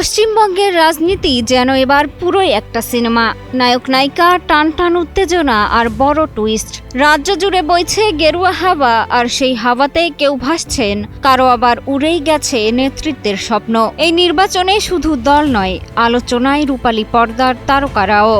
পশ্চিমবঙ্গের রাজনীতি যেন এবার পুরোই একটা সিনেমা। নায়ক নায়িকা, টান উত্তেজনা আর বড় টুইস্ট। রাজ্য জুড়ে বইছে গেরুয়া হাওয়া, আর সেই হাওয়াতে কেউ ভাসছেন, কারো আবার উড়েই গেছে নেতৃত্বের স্বপ্ন। এই নির্বাচনে শুধু দল নয়, আলোচনায় রূপালী পর্দার তারকারাও।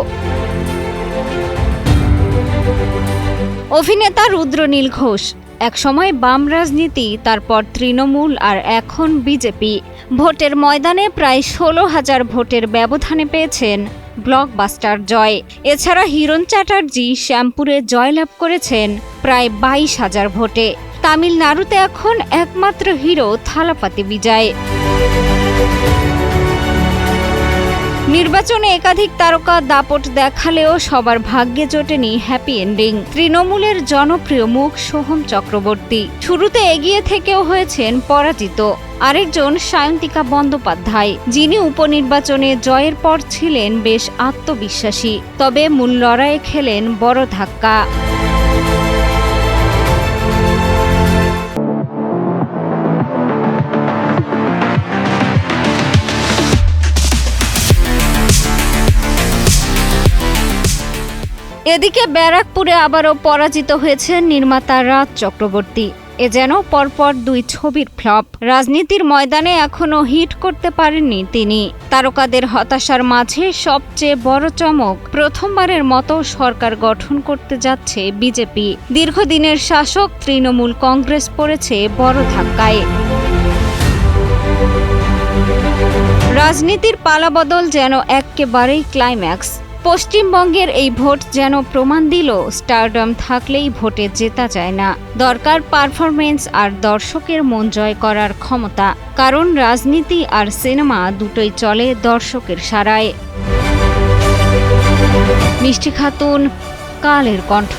অভিনেতা রুদ্রনীল ঘোষ একসময় বাম রাজনীতি, তারপর তৃণমূল আর এখন বিজেপি। ভোটের ময়দানে প্রায় 16,000 ভোটের ব্যবধানে পেয়েছেন ব্লকবাস্টার জয়। এছাড়া হিরণ চ্যাটার্জি শ্যামপুরে জয়লাভ করেছেন প্রায় 22,000 ভোটে। তামিলনাড়ুতে এখন একমাত্র হিরো থালাপাতি বিজয়। নির্বাচনে একাধিক তারকা দাপট দেখালেও সবার ভাগ্যে জোটেনি হ্যাপি এন্ডিং। তৃণমূলের জনপ্রিয় মুখ সোহম চক্রবর্তী শুরুতে এগিয়ে থেকেও হয়েছেন পরাজিত। আরেকজন সায়ন্তিকা বন্দ্যোপাধ্যায়, যিনি উপনির্বাচনে জয়ের পর ছিলেন বেশ আত্মবিশ্বাসী, তবে মূল লড়াইয়ে খেলেন বড় ধাক্কা। এদিকে ব্যারাকপুরে আবারও পরাজিত হয়েছেন নির্মাতা রাজ চক্রবর্তী। এ যেন পরপর দুই ছবির ফ্লপ। রাজনীতির ময়দানে এখনও হিট করতে পারেননি তিনি। তারকাদের হতাশার মাঝে সবচেয়ে বড় চমক, প্রথমবারের মতো সরকার গঠন করতে যাচ্ছে বিজেপি। দীর্ঘদিনের শাসক তৃণমূল কংগ্রেস পড়েছে বড় ধাক্কায়। রাজনীতির পালাবদল যেন একেবারেই ক্লাইম্যাক্স। পশ্চিমবঙ্গের এই ভোট যেন প্রমাণ দিল, স্টারডম থাকলেই ভোটে জেতা যায় না, দরকার পারফরমেন্স আর দর্শকের মন জয় করার ক্ষমতা। কারণ রাজনীতি আর সিনেমা দুটোই চলে দর্শকের সাড়ায়। মিষ্টি খাতুন, কালের কণ্ঠ।